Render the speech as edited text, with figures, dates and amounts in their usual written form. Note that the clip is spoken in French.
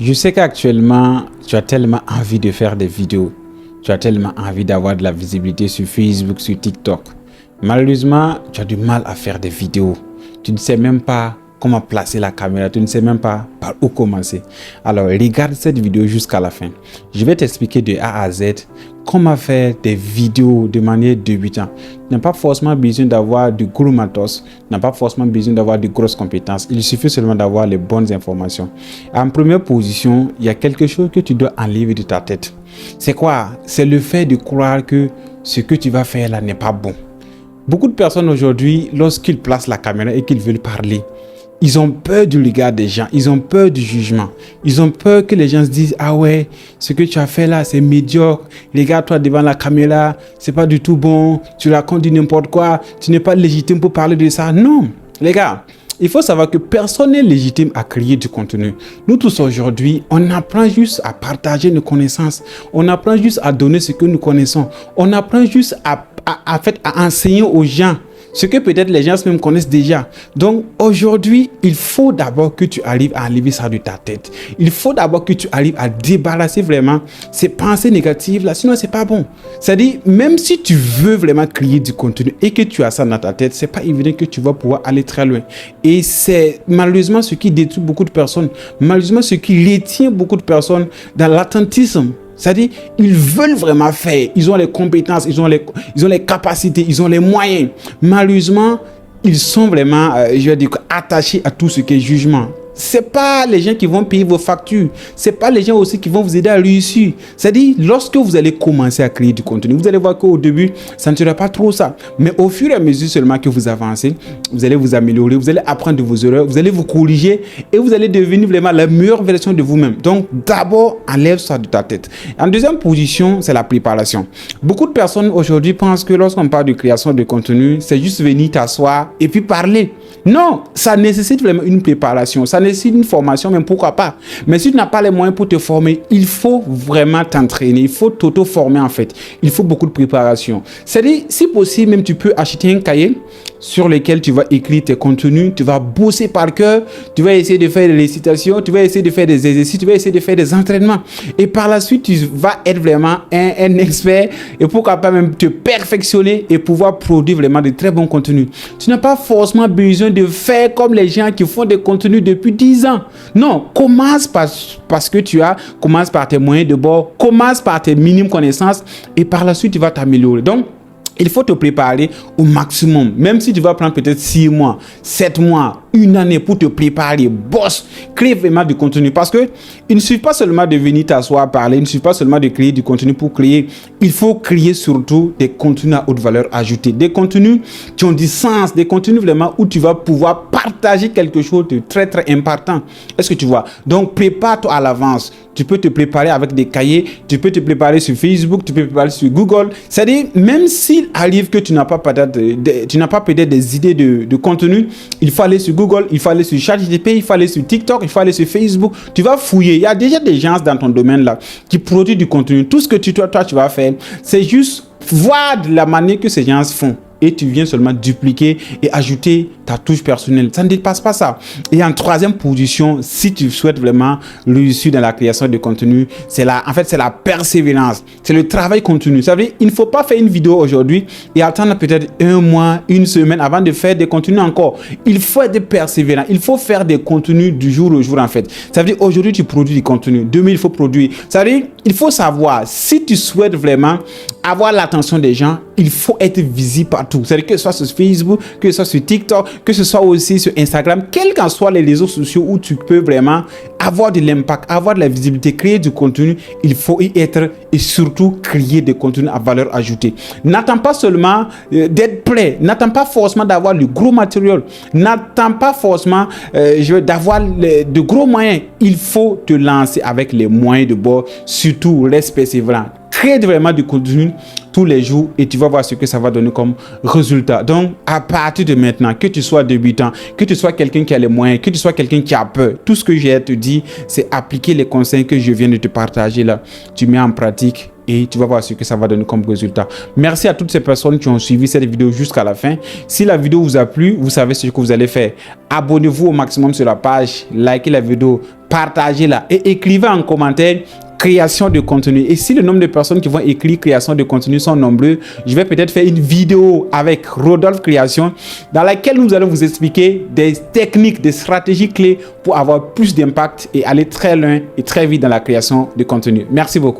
Je sais qu'actuellement, tu as tellement envie de faire des vidéos. Tu as tellement envie d'avoir de la visibilité sur Facebook, sur TikTok. Malheureusement, tu as du mal à faire des vidéos. Tu ne sais même pas comment placer la caméra. Tu ne sais même pas par où commencer. Alors, regarde cette vidéo jusqu'à la fin. Je vais t'expliquer de A à Z comment faire des vidéos de manière débutante. Tu n'as pas forcément besoin d'avoir du gros matos. Tu n'as pas forcément besoin d'avoir de grosses compétences. Il suffit seulement d'avoir les bonnes informations. En première position, il y a quelque chose que tu dois enlever de ta tête. C'est quoi? C'est le fait de croire que ce que tu vas faire là n'est pas bon. Beaucoup de personnes aujourd'hui, lorsqu'ils placent la caméra et qu'ils veulent parler, ils ont peur du regard des gens, ils ont peur du jugement. Ils ont peur que les gens se disent « Ah ouais, ce que tu as fait là, c'est médiocre. Regarde-toi devant la caméra, c'est pas du tout bon. Tu racontes du n'importe quoi. Tu n'es pas légitime pour parler de ça. » Non, les gars, il faut savoir que personne n'est légitime à créer du contenu. Nous tous aujourd'hui, on apprend juste à partager nos connaissances. On apprend juste à donner ce que nous connaissons. On apprend juste à enseigner aux gens ce que peut-être les gens même connaissent déjà. Donc aujourd'hui, il faut d'abord que tu arrives à enlever ça de ta tête. Il faut d'abord que tu arrives à débarrasser vraiment ces pensées négatives là, sinon c'est pas bon. C'est-à-dire, même si tu veux vraiment créer du contenu et que tu as ça dans ta tête, c'est pas évident que tu vas pouvoir aller très loin. Et c'est malheureusement ce qui détruit beaucoup de personnes, malheureusement ce qui retient beaucoup de personnes dans l'attentisme. C'est-à-dire, ils veulent vraiment faire, ils ont les compétences, ils ont les capacités, ils ont les moyens. Malheureusement, ils sont vraiment, attachés à tout ce qui est jugement. C'est pas les gens qui vont payer vos factures. C'est pas les gens aussi qui vont vous aider à réussir. C'est-à-dire, lorsque vous allez commencer à créer du contenu, vous allez voir qu'au début, ça ne sera pas trop ça. Mais au fur et à mesure seulement que vous avancez, vous allez vous améliorer, vous allez apprendre de vos erreurs, vous allez vous corriger et vous allez devenir vraiment la meilleure version de vous-même. Donc, d'abord, enlève ça de ta tête. En deuxième position, c'est la préparation. Beaucoup de personnes aujourd'hui pensent que lorsqu'on parle de création de contenu, c'est juste venir t'asseoir et puis parler. Non, ça nécessite vraiment une préparation. Ça nécessite une formation, même pourquoi pas. Mais si tu n'as pas les moyens pour te former, il faut vraiment t'entraîner. Il faut t'auto-former en fait. Il faut beaucoup de préparation. C'est-à-dire, si possible, même tu peux acheter un cahier sur lequel tu vas écrire tes contenus, tu vas bosser par cœur, tu vas essayer de faire des récitations, tu vas essayer de faire des exercices, tu vas essayer de faire des entraînements. Et par la suite, tu vas être vraiment un expert et pourquoi pas même te perfectionner et pouvoir produire vraiment de très bons contenus. Tu n'as pas forcément besoin de faire comme les gens qui font des contenus depuis 10 ans. Non, commence parce que commence par tes moyens de bord, commence par tes minimes connaissances et par la suite, tu vas t'améliorer. Donc, il faut te préparer au maximum. Même si tu vas prendre peut-être 6 mois, 7 mois, une année pour te préparer, bosse, crée vraiment du contenu. Parce que il ne suffit pas seulement de venir t'asseoir parler, il ne suffit pas seulement de créer du contenu pour créer. Il faut créer surtout des contenus à haute valeur ajoutée. Des contenus qui ont du sens, des contenus vraiment où tu vas pouvoir partager quelque chose de très très important. Est-ce que tu vois? Donc prépare-toi à l'avance. Tu peux te préparer avec des cahiers, tu peux te préparer sur Facebook, tu peux te préparer sur Google. C'est-à-dire, même s'il arrive que tu n'as pas peut-être des idées de contenu, il faut aller sur Google, il faut aller sur ChatGPT, il faut aller sur TikTok, il faut aller sur Facebook. Tu vas fouiller. Il y a déjà des gens dans ton domaine là qui produisent du contenu. Tout ce que toi, tu vas faire, c'est juste voir de la manière que ces gens font. Et tu viens seulement dupliquer et ajouter ta touche personnelle. Ça ne dépasse pas ça. Et en troisième position, si tu souhaites vraiment réussir dans la création de contenu, c'est la persévérance. C'est le travail continu. Ça veut dire, il ne faut pas faire une vidéo aujourd'hui et attendre peut-être 1 mois, 1 semaine avant de faire des contenus encore. Il faut être persévérant. Il faut faire des contenus du jour au jour en fait. Ça veut dire, aujourd'hui tu produis du contenu. Demain, il faut produire. Ça veut dire, il faut savoir, si tu souhaites vraiment avoir l'attention des gens, il faut être visible partout. C'est-à-dire que ce soit sur Facebook, que ce soit sur TikTok, que ce soit aussi sur Instagram, quels qu'en soient les réseaux sociaux où tu peux vraiment avoir de l'impact, avoir de la visibilité, créer du contenu, il faut y être et surtout créer des contenus à valeur ajoutée. N'attends pas seulement d'être prêt, n'attends pas forcément d'avoir le gros matériel, n'attends pas forcément d'avoir de gros moyens. Il faut te lancer avec les moyens de bord, surtout reste persévérant. Crée vraiment du contenu tous les jours et tu vas voir ce que ça va donner comme résultat. Donc, à partir de maintenant, que tu sois débutant, que tu sois quelqu'un qui a les moyens, que tu sois quelqu'un qui a peur, tout ce que j'ai à te dire, c'est appliquer les conseils que je viens de te partager là. Tu mets en pratique et tu vas voir ce que ça va donner comme résultat. Merci à toutes ces personnes qui ont suivi cette vidéo jusqu'à la fin. Si la vidéo vous a plu, vous savez ce que vous allez faire. Abonnez-vous au maximum sur la page, likez la vidéo, partagez-la et écrivez en commentaire création de contenu. Et si le nombre de personnes qui vont écrire création de contenu sont nombreux, je vais peut-être faire une vidéo avec Rodolphe Création dans laquelle nous allons vous expliquer des techniques, des stratégies clés pour avoir plus d'impact et aller très loin et très vite dans la création de contenu. Merci beaucoup.